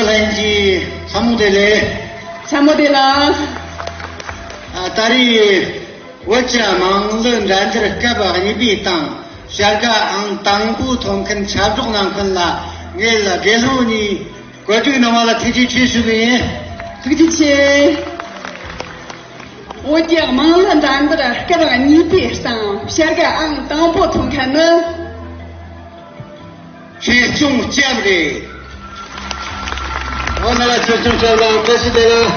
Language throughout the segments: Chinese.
렌지 사무대래. 사무대라. 다리我家忙论然这个把你比当，下个当不同跟差不多看啦，给了给路你，过去那么了提起去是呗？这个去，我家忙论然的了，这把你比上，下个当不同看呢。是中奖的。我那个就中奖了，这是的了。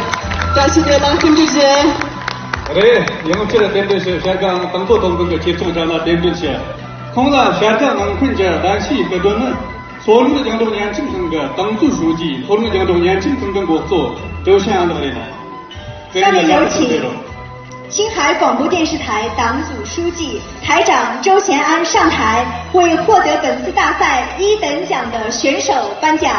这是的了，跟这些。그래, 영업체를 댄듯이 샤강 땅도 동근거 기초자나 댄듯이 통라 샤강 근저 당시 그거는 소르의 정도 년轻生个 당주书记 소르의 정도 年轻生工作周向的人。下面有请青海广播电视台党组书记、台长周贤安上台，为获得本次大赛1等奖的选手颁奖。